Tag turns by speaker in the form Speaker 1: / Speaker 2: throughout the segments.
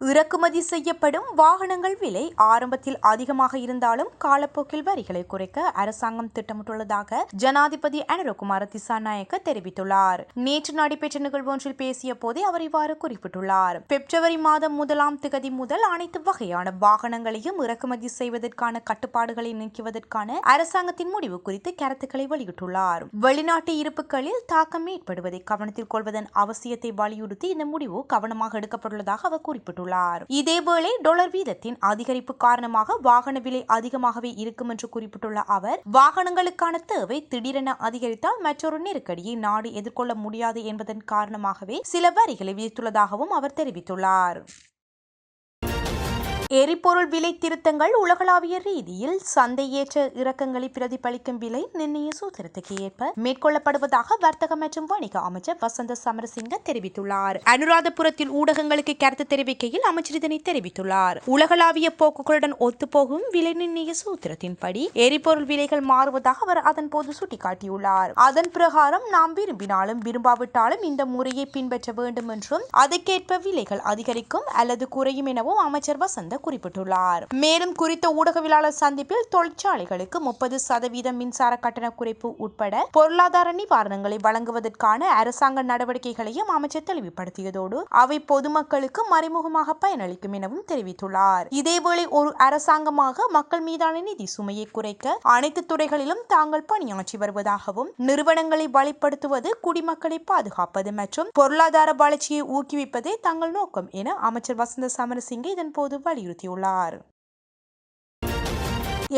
Speaker 1: இறக்குமதி செய்யப்படும் வாகனங்கள் விலை ஆரம்பத்தில் அதிகமாக இருந்தாலும் காலப்போக்கில் வரிகளை குறைக்க அரசாங்கம் திட்டமிட்டுள்ளதாக ஜனாதிபதி அனுரகுமார திசாநாயக்க தெரிவித்துள்ளார். நேற்று நடைபெற்ற நிகழ்வு ஒன்றில் பேசிய போதே அவர் இவ்வாறு குறிப்பிட்டுள்ளார். பிப்ரவரி மாதம் 1ஆம் திகதி முதல் அனைத்து வகையான வாகனங்களையும் இறக்குமதி செய்வதற்கான கட்டுப்பாடுகளை நீக்குவதற்கான அரசாங்கத்தின் முடிவு குறித்து கருத்துக்களை வெளியிட்டுள்ளார். வெளிநாட்டு இருப்புகளில் தாக்கம் ஏற்படுவதை கவனத்தில் கொள்வதன் அவசியத்தை வலியுறுத்தி இந்த முடிவு கவனமாக எடுக்கப்பட்டுள்ளதாக அவர் குறிப்பிட்டுள்ளார். இதேவேளை டாலர் வீதத்தின் அதிகரிப்பு காரணமாக வாகன விலை அதிகமாகவே இருக்கும் என்று குறிப்பிட்டுள்ள அவர், வாகனங்களுக்கான தேவை திடீரென அதிகரித்தால் மற்றொரு நெருக்கடியை நாடு எதிர்கொள்ள முடியாது என்பதன் காரணமாகவே சில வரிகளை விதித்துள்ளதாகவும் அவர் தெரிவித்துள்ளார். எரிபொருள் விலை திருத்தங்கள் உலகளாவிய ரீதியில் சந்தையேற்ற இறக்கங்களை பிரதிபலிக்கும் விலை நிர்ணய சூத்திரத்துக்கு ஏற்ப மேற்கொள்ளப்படுவதாக வர்த்தக மற்றும் வணிக அமைச்சர் வசந்த சமரசிங்க தெரிவித்துள்ளார். அனுராதபுரத்தில் ஊடகங்களுக்கு கருத்து தெரிவிக்கையில் அமைச்சர் இதனை தெரிவித்துள்ளார். உலகளாவிய போக்குகளுடன் ஒத்துப்போகும் விலை நிர்ணய சூத்திரத்தின்படி எரிபொருள் விலைகள் மாறுவதாக அவர் அதன் போது சுட்டிக்காட்டியுள்ளார். அதன் பிரகாரம் நாம் விரும்பினாலும் விரும்பாவிட்டாலும் இந்த முறையை பின்பற்ற வேண்டும் என்றும் அதற்கேற்ப விலைகள் அதிகரிக்கும் அல்லது குறையும் எனவும் அமைச்சர் வசந்த குறிப்பிட்டுள்ளார். மேலும் குறித்த ஊடகவியலாளர் சந்திப்பில் தொழிற்சாலைகளுக்கு 30% மின்சார கட்டண குறைப்பு உட்பட பொருளாதார நிவாரணங்களை வழங்குவதற்கான அரசாங்க நடவடிக்கைகளையும் அமைச்சர் தெளிவுபடுத்தியதோடு அவை பொதுமக்களுக்கு மறைமுகமாக பயனளிக்கும் எனவும் தெரிவித்துள்ளார். இதேவேளை ஒரு அரசாங்கமாக மக்கள் மீதான நிதி சுமையை குறைக்க அனைத்து துறைகளிலும் தாங்கள் பணியாற்றி வருவதாகவும் நிறுவனங்களை வலுப்படுத்துவது, குடிமக்களை பாதுகாப்பது மற்றும் பொருளாதார வளர்ச்சியை ஊக்குவிப்பதே தங்கள் நோக்கம் என அமைச்சர் வசந்த சமரசிங்க இதன் போது வலியுறுத்தியுள்ளார்.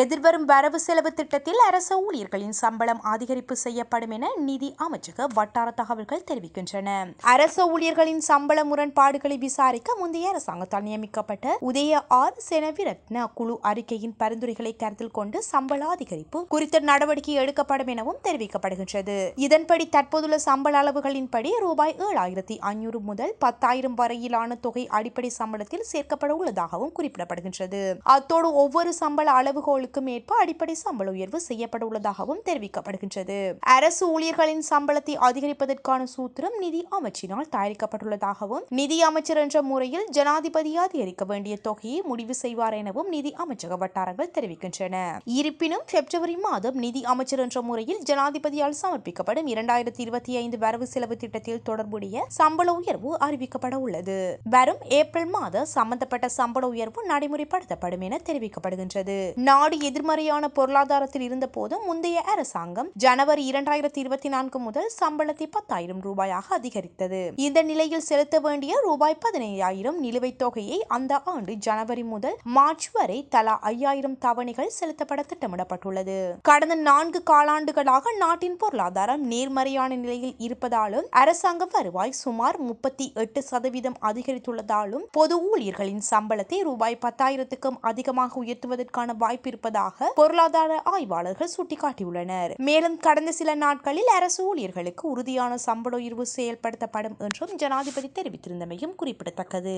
Speaker 1: எதிர்வரும் வரவு செலவு திட்டத்தில் அரசு ஊழியர்களின் சம்பளம் அதிகரிப்பு செய்யப்படும் என நிதி அமைச்சக வட்டார தகவல்கள் தெரிவிக்கின்றன. அரசு ஊழியர்களின் சம்பள முரண்பாடுகளை விசாரிக்க முந்தைய அரசாங்கத்தால் நியமிக்கப்பட்ட உதய ஆர் செனவிரத்ன குழு அறிக்கையின் பரிந்துரைகளை கருத்தில் கொண்டு சம்பள அதிகரிப்பு குறித்த நடவடிக்கை எடுக்கப்படும் எனவும் தெரிவிக்கப்படுகின்றது. இதன்படி தற்போதுள்ள சம்பள அளவுகளின்படி ரூபாய் 7,500 முதல் 10,000 வரையிலான தொகை அடிப்படை சம்பளத்தில் சேர்க்கப்பட உள்ளதாகவும் குறிப்பிடப்படுகின்றது. அத்தோடு ஒவ்வொரு சம்பள அளவுகோல் ஏற்ப அடிப்படை சம்பள உயர்வு செய்யப்பட உள்ளதாகவும் தெரிவிக்கப்படுகின்றது. அரசு ஊழியர்களின் சம்பளத்தை அதிகரிப்பதற்கான சூத்திரம் நிதி அமைச்சினால் தயாரிக்கப்பட்டுள்ளதாகவும் நிதி அமைச்சர் என்ற முறையில் ஜனாதிபதி அதிகரிக்க வேண்டிய தொகையை முடிவு செய்வார் எனவும் நிதி அமைச்சக வட்டாரங்கள் தெரிவிக்கின்றன. இருப்பினும் பிப்ரவரி மாதம் நிதி அமைச்சர் என்ற முறையில் ஜனாதிபதியால் சமர்ப்பிக்கப்படும் 2025 வரவு செலவு திட்டத்தில் தொடர்புடைய சம்பள உயர்வு அறிவிக்கப்பட உள்ளது. வரும் ஏப்ரல் மாத சம்பந்தப்பட்ட சம்பள உயர்வு நடைமுறைப்படுத்தப்படும் என தெரிவிக்கப்படுகின்றது. நாடு எதிர்மறையான பொருளாதாரத்தில் இருந்த போது முந்தைய அரசாங்கம் ஜனவரி 2024 முதல் சம்பளத்தை 10,000 ரூபாயாக அதிகரித்தது. இந்த நிலையில் செலுத்த வேண்டிய ரூபாய் 15,000 நிலுவைத் தொகையை அந்த ஆண்டு ஜனவரி முதல் மார்ச் வரை தலா 5,000 தவணைகள் செலுத்தப்பட திட்டமிடப்பட்டுள்ளது. கடந்த 4 காலாண்டுகளாக நாட்டின் பொருளாதாரம் நேர்மறையான நிலையில் இருப்பதாலும் அரசாங்க வருவாய் சுமார் 38% அதிகரித்துள்ளதாலும் பொது ஊழியர்களின் சம்பளத்தை ரூபாய் 10,000க்கும் அதிகமாக உயர்த்துவதற்கான வாய்ப்பு இருப்பதாக பொருளாதார ஆய்வாளர்கள் சுட்டிக்காட்டியுள்ளனர். மேலும் கடந்த சில நாட்களில் அரசு ஊழியர்களுக்கு உறுதியான சம்பள உயர்வு செயல்படுத்தப்படும் என்றும் ஜனாதிபதி தெரிவித்திருந்தமையும் குறிப்பிடத்தக்கது.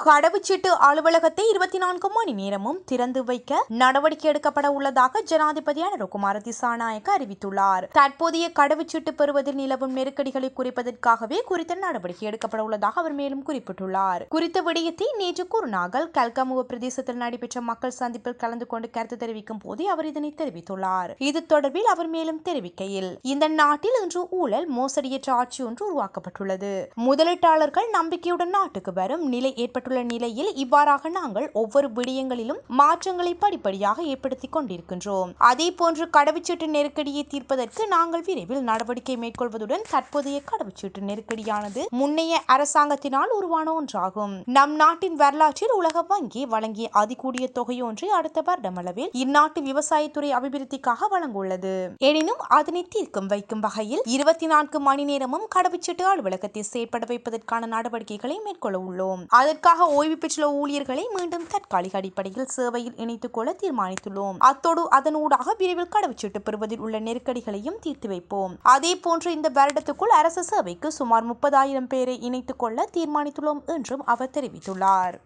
Speaker 1: கடவுச்சீட்டு அலுவலகத்தை 24 மணி நேரமும் திறந்து வைக்க நடவடிக்கை எடுக்கப்பட உள்ளதாக ஜனாதிபதி அனுரகுமார திசாநாயக்க அறிவித்துள்ளார். தற்போதைய கடவுச்சீட்டு பெறுவதில் நிலவும் நெருக்கடிகளை குறைப்பதற்காகவே குறித்த நடவடிக்கை எடுக்கப்பட உள்ளதாக அவர் மேலும் குறிப்பிட்டுள்ளார். குறித்த விடயத்தை நேற்று குருநாகல் கல்கமுவ பிரதேசத்தில் நடைபெற்ற மக்கள் சந்திப்பில் கலந்து கொண்டு கருத்து தெரிவிக்கும் போதே அவர் இதனை தெரிவித்துள்ளார். இது தொடர்பில் அவர் மேலும் தெரிவிக்கையில், இந்த நாட்டில் இன்று ஊழல் மோசடியற்ற ஆட்சி ஒன்று உருவாக்கப்பட்டுள்ளது. முதலீட்டாளர்கள் நம்பிக்கையுடன் நாட்டுக்கு வரும் நிலை ஏற்பட்டு நிலையில் இவ்வாறாக நாங்கள் ஒவ்வொரு விடயங்களிலும் மாற்றங்களை படிப்படியாக ஏற்படுத்திக் கொண்டிருக்கின்றோம். அதே போன்று கடவுச்சீட்டு நெருக்கடியை தீர்ப்பதற்கு நாங்கள் விரைவில் நடவடிக்கை மேற்கொள்வதுடன் தற்போதைய கடவுச்சீட்டு நெருக்கடியானது முன்னைய அரசாங்கத்தினால் உருவான ஒன்றாகும். நம் நாட்டின் வரலாற்றில் உலக வங்கி வழங்கிய அதிகூடிய தொகையொன்றை அடுத்த வருடமளவில் இந்நாட்டு விவசாயத்துறை அபிவிருத்திக்காக வழங்குள்ளது. எனினும் அதனை தீர்க்கும் வைக்கும் வகையில் 24 மணி நேரமும் கடவுச்சீட்டு அலுவலகத்தை செயற்பட வைப்பதற்கான நடவடிக்கைகளை மேற்கொள்ள உள்ளோம். அதற்காக ஓய்வு பெற்றுள்ள ஊழியர்களை மீண்டும் தற்காலிக அடிப்படையில் சேவையில் இணைத்துக் கொள்ள தீர்மானித்துள்ளோம். அத்தோடு அதனூடாக விரைவில் கடவுச்சீட்டு பெறுவதில் உள்ள நெருக்கடிகளையும் தீர்த்து வைப்போம். அதே போன்று இந்த வருடத்துக்குள் அரசு சேவைக்கு சுமார் 30,000 பேரை இணைத்துக் கொள்ள தீர்மானித்துள்ளோம் என்றும் அவர் தெரிவித்துள்ளார்.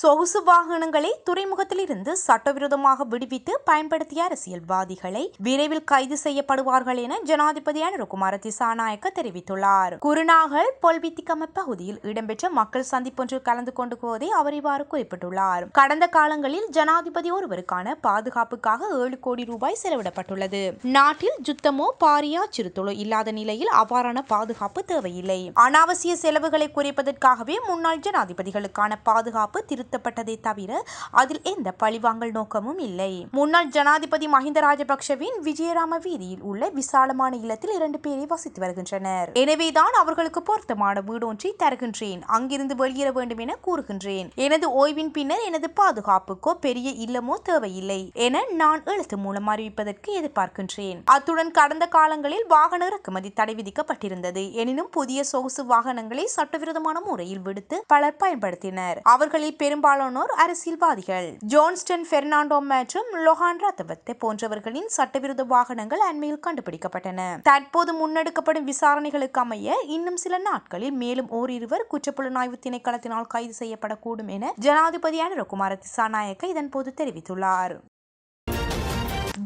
Speaker 1: சொகுசு வாகனங்களை துறைமுகத்தில் இருந்து சட்டவிரோதமாக விடுவித்து பயன்படுத்திய அரசியல்வாதிகளை விரைவில் கைது செய்யப்படுவார்கள் என ஜனாதிபதி அனுரகுமார திசாநாயக்க தெரிவித்துள்ளார். குருநாகல் பொல்வித்திகம பகுதியில் இடம்பெற்ற மக்கள் சந்திப்பொன்றில் கலந்து கொண்டு போதே அவர் இவ்வாறு குறிப்பிட்டுள்ளார். கடந்த காலங்களில் ஜனாதிபதி ஒருவருக்கான பாதுகாப்புக்காக 7 கோடி ரூபாய் செலவிடப்பட்டுள்ளது. நாட்டில் யுத்தமோ பாரிய அச்சுறுத்தலோ இல்லாத நிலையில் அவ்வாறான பாதுகாப்பு தேவையில்லை. அனாவசிய செலவுகளை குறைப்பதற்காகவே முன்னாள் ஜனாதிபதிகளுக்கான பாதுகாப்பு திருத்தப்பட்டதை தவிர அதில் எந்த பழிவாங்கல் நோக்கமும் இல்லை. முன்னாள் ஜனாதிபதி மஹிந்த ராஜபக்ஷவின் விஜயராம வீதியில் உள்ள விசாலமான இல்லத்தில் 2 பேரை வசித்து வருகின்றனர். எனவேதான் அவர்களுக்கு பொருத்தமான வீடு ஒன்றை தருகின்றேன். அங்கிருந்து வெளியேற வேண்டும் என கூறுகின்றேன். எனது ஓய்வின் பின்னர் எனது பாதுகாப்புக்கோ பெரிய இல்லமோ தேவையில்லை என நான் எழுத்து மூலம் அறிவிப்பதற்கு எதிர்பார்க்கின்றேன். அத்துடன் கடந்த காலங்களில் வாகன இறக்குமதி தடை விதிக்கப்பட்டிருந்தது. எனினும் புதிய சொகுசு வாகனங்களை சட்டவிரோதமான முறையில் விடுத்து பலர் பயன்படுத்தினர். அவர்களில் பெரும்பாலானோர் அரசியல்வாதிகள். ஜோன்ஸ்டன் பெர்னாண்டோ மற்றும் லொஹான் ரத்தவத்தை போன்றவர்களின் சட்டவிரோத வாகனங்கள் அண்மையில் கண்டுபிடிக்கப்பட்டன. தற்போது முன்னெடுக்கப்படும் விசாரணைகளுக்கு அமைய இன்னும் சில நாட்களில் மேலும் ஓரிருவர் குற்றப்புலனாய்வு திணைக்களத்தினால் கைது செய்யப்படக்கூடும் என ஜனாதிபதி அனுரகுமார திசாநாயக்க இதன்போது தெரிவித்துள்ளார்.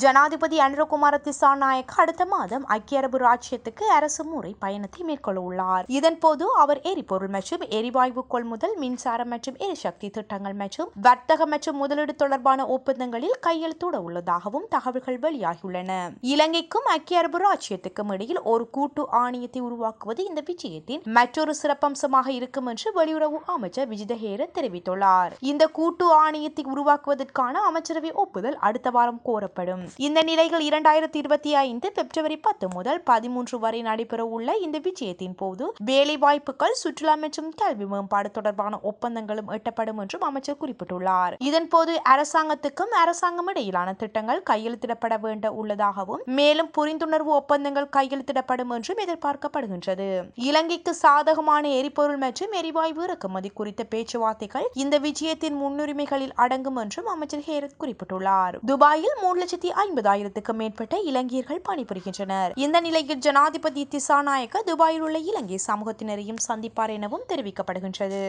Speaker 1: ஜனாதிபதி அனுரகுமார திசாநாயக்க அடுத்த மாதம் ஐக்கிய அரபு ராச்சியத்துக்கு அரசு முறை பயணத்தை மேற்கொள்ள உள்ளார். இதன்போது அவர் எரிபொருள் மற்றும் எரிவாயு கொள்முதல், மின்சாரம் மற்றும் எரிசக்தி திட்டங்கள் மற்றும் வர்த்தக மற்றும் முதலீடு தொடர்பான ஒப்பந்தங்களில் கையெழுத்திட உள்ளதாகவும் தகவல்கள் வெளியாகியுள்ளன. இலங்கைக்கும் ஐக்கிய அரபு ராச்சியத்துக்கும் இடையில் ஒரு கூட்டு ஆணையத்தை உருவாக்குவது இந்த விஜயத்தின் மற்றொரு சிறப்பம்சமாக இருக்கும் என்று வெளியுறவு அமைச்சர் விஜித ஹேர தெரிவித்துள்ளார். இந்த கூட்டு ஆணையத்தை உருவாக்குவதற்கான அமைச்சரவை ஒப்புதல் அடுத்த வாரம் கோரப்படும். இந்த நிலையில் 2025 பிப்ரவரி 10 முதல் 13 வரை நடைபெற உள்ள இந்த விஜயத்தின் போது வேலை வாய்ப்புகள், சுற்றுலா மற்றும் கல்வி மேம்பாடு தொடர்பான ஒப்பந்தங்களும் எட்டப்படும் என்றும் அமைச்சர் குறிப்பிட்டுள்ளார். இதன்போது அரசாங்கத்துக்கும் அரசாங்கம் இடையிலான திட்டங்கள் கையெழுத்திடப்பட வேண்ட உள்ளதாகவும் மேலும் புரிந்துணர்வு ஒப்பந்தங்கள் கையெழுத்திடப்படும் என்றும் எதிர்பார்க்கப்படுகின்றது. இலங்கைக்கு சாதகமான எரிபொருள் மற்றும் எரிவாயு இறக்குமதி குறித்த பேச்சுவார்த்தைகள் இந்த விஜயத்தின் முன்னுரிமைகளில் அடங்கும் என்றும் அமைச்சர் ஹேரத் குறிப்பிட்டுள்ளார். துபாயில் 3,50,000க்கும் மேற்பட்ட இலங்கையர்கள் பணிபுரிகின்றனர். இந்த நிலையில் ஜனாதிபதி திசாநாயக்க துபாயில் உள்ள இலங்கை சமூகத்தினரையும் சந்திப்பார் எனவும் தெரிவிக்கப்படுகின்றது.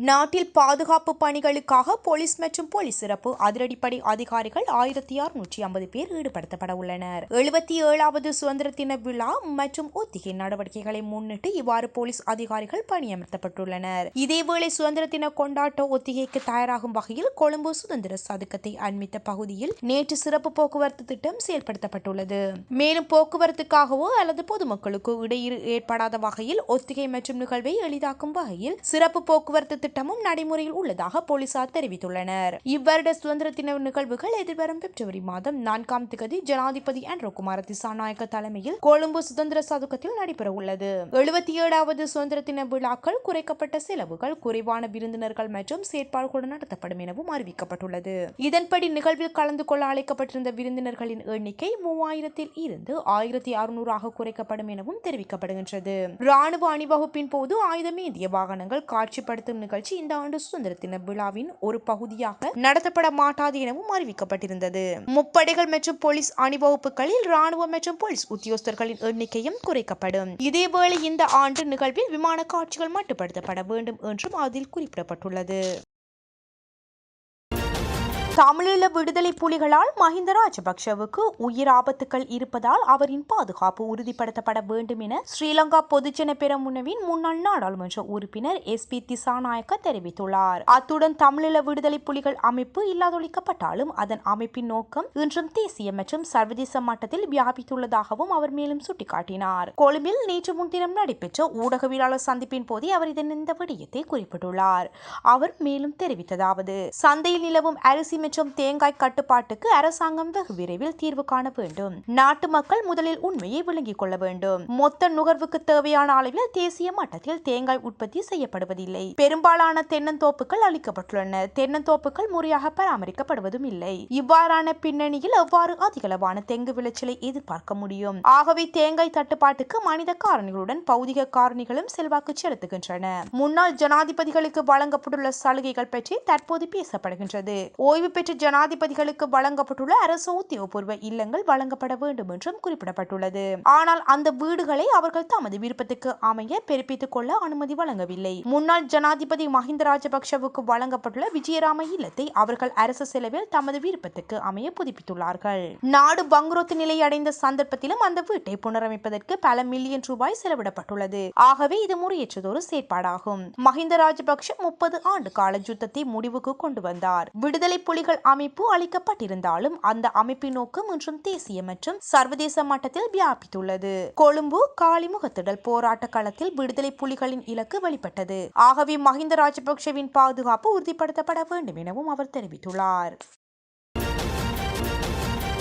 Speaker 1: நாட்டில் பாதுகாப்பு பணிகளுக்காக போலீஸ் மற்றும் போலீஸ் சிறப்பு அதிரடிப்படை அதிகாரிகள் 1650 பேர் ஈடுபடுத்தப்பட உள்ளனர். 77வது சுதந்திர தின விழா மற்றும் ஒத்திகை நடவடிக்கைகளை முன்னிட்டு இவ்வாறு போலீஸ் அதிகாரிகள் பணியமர்த்தப்பட்டுள்ளனர். இதேவேளை சுதந்திர தின கொண்டாட்ட ஒத்திகைக்கு தயாராகும் வகையில் கொழும்பு சுதந்திர சதுக்கத்தை அண்மித்த பகுதியில் நேற்று சிறப்பு போக்குவரத்து திட்டம் செயல்படுத்தப்பட்டுள்ளது. மேலும் போக்குவரத்துக்காகவோ அல்லது பொதுமக்களுக்கு இடையூறு ஏற்படாத வகையில் ஒத்திகை மற்றும் நிகழ்வை எளிதாக்கும் வகையில் சிறப்பு போக்குவரத்து திட்டமும் நடைமுறையில் உள்ளதாக போலீசார் தெரிவித்துள்ளனர். இவ்வருட சுதந்திர தின நிகழ்வுகள் எதிர்வரும் பிப்ரவரி மாதம் 4ஆம் தேதி ஜனாதிபதி அனுரகுமார திசாநாயக்க தலைமையில் கொழும்பு சுதந்திர சதுக்கத்தில் நடைபெற உள்ளது. 77வது சுதந்திர தின விழாக்கள் குறைக்கப்பட்ட செலவுகள், குறைவான விருந்தினர்கள் மற்றும் செயற்பாடுகளுடன் நடத்தப்படும் எனவும் அறிவிக்கப்பட்டுள்ளது. இதன்படி நிகழ்வில் கலந்து கொள்ள அழைக்கப்பட்டிருந்த விருந்தினர்களின் எண்ணிக்கை 3000 இருந்து 1600 குறைக்கப்படும் எனவும் தெரிவிக்கப்படுகின்றது. ராணுவ அணிவகுப்பின் போது ஆயுதமேந்திய வாகனங்கள் காட்சிப்படுத்தும் நிகழ்ச்சி இந்த ஆண்டு சுதந்திர தின விழாவின் ஒரு பகுதியாக நடத்தப்பட மாட்டாது எனவும் அறிவிக்கப்பட்டிருந்தது. முப்படைகள் மற்றும் போலீஸ் அணிவகுப்புகளில் ராணுவ மற்றும் போலீஸ் உத்தியோகஸ்தர்களின் எண்ணிக்கையும் குறைக்கப்படும். இதேவேளை இந்த ஆண்டு நிகழ்வில் விமான காட்சிகள் மட்டுப்படுத்தப்பட வேண்டும் என்றும் அதில் குறிப்பிடப்பட்டுள்ளது. தமிழீழ விடுதலை புலிகளால் மஹிந்த ராஜபக்ஷவுக்கு உயிர் ஆபத்துக்கள் இருப்பதால் அவரின் பாதுகாப்பு உறுதிப்படுத்தப்பட வேண்டும் என ஸ்ரீலங்கா பொதுஜன பெரமுனவின் முன்னாள் நாடாளுமன்ற உறுப்பினர் SP திசாநாயக்க தெரிவித்துள்ளார். அத்துடன் தமிழீழ விடுதலை புலிகள் அமைப்பு இல்லாதொழிக்கப்பட்டாலும் அதன் அமைப்பின் நோக்கம் இன்றும் தேசிய மற்றும் சர்வதேச மட்டத்தில் வியாபித்துள்ளதாகவும் அவர் மேலும் சுட்டிக்காட்டினார். கொழும்பில் நேற்று முன்தினம் நடைபெற்ற ஊடகவியலாளர் சந்திப்பின் போதே அவர் இந்த விடயத்தை குறிப்பிட்டுள்ளார். அவர் மேலும் தெரிவித்ததாவது: சந்தையில் நிலவும் அரிசி மற்றும் தேங்காய் கட்டுப்பாட்டுக்கு அரசாங்கம் வெகு விரைவில் தீர்வு காண வேண்டும். நாட்டு மக்கள் முதலில் உண்மையை விளங்கிக் கொள்ள வேண்டும். மொத்த நுகர்வுக்கு தேவையான அளவில் தேசிய மட்டத்தில் தேங்காய் உற்பத்தி செய்யப்படுவதில்லை. பெரும்பாலான தென்னந்தோப்புகள் அளிக்கப்பட்டுள்ளன. தென்னந்தோப்புகள் முறையாக பராமரிக்கப்படுவதும் இல்லை. இவ்வாறான பின்னணியில் எவ்வாறு அதிகளவான தெங்கு விளைச்சலை எதிர்பார்க்க முடியும்? ஆகவே தேங்காய் தட்டுப்பாட்டுக்கு மனித காரணிகளுடன் பௌதிக காரணிகளும் செல்வாக்கு செலுத்துகின்றன. முன்னாள் ஜனாதிபதிகளுக்கு வழங்கப்பட்டுள்ள சலுகைகள் பற்றி தற்போது பேசப்படுகின்றது. ஓய்வு பெற்ற ஜனாதிபதிகளுக்கு வழங்கப்பட்டுள்ள அரசு உத்தியோகபூர்வ இல்லங்கள் வழங்கப்பட வேண்டும் என்றும் குறிப்பிடப்பட்டுள்ளது. ஆனால் அந்த வீடுகளை அவர்கள் தமது விருப்பத்துக்கு அமைய பிறப்பித்துக் கொள்ள அனுமதி வழங்கவில்லை. முன்னாள் ஜனாதிபதி மஹிந்த ராஜபக்ஷவுக்கு வழங்கப்பட்டுள்ள விஜயராம இல்லத்தை அவர்கள் அரசு செலவில் தமது விருப்பத்துக்கு அமைய புதுப்பித்துள்ளார்கள். நாடு பங்குரோத்து நிலை அடைந்த சந்தர்ப்பத்திலும் அந்த வீட்டை புனரமைப்பதற்கு பல மில்லியன் ரூபாய் செலவிடப்பட்டுள்ளது. ஆகவே இது முறையற்றதொரு செயற்பாடாகும். மஹிந்த ராஜபக்ஷ 30 ஆண்டு கால யுத்தத்தை முடிவுக்கு கொண்டு வந்தார். விடுதலை புலிகள் அமைப்பு அளிக்கப்பட்டிருந்தாலும் அந்த அமைப்பின் நோக்கம் இன்றும் தேசிய மற்றும் சர்வதேச மட்டத்தில் வியாபித்துள்ளது. கொழும்பு காலிமுகத்திடல் போராட்ட களத்தில் விடுதலை புலிகளின் இலக்கு வெளிப்பட்டது. ஆகவே மஹிந்த ராஜபக்ஷவின் பாதுகாப்பு உறுதிப்படுத்தப்பட வேண்டும் எனவும் அவர் தெரிவித்துள்ளார்.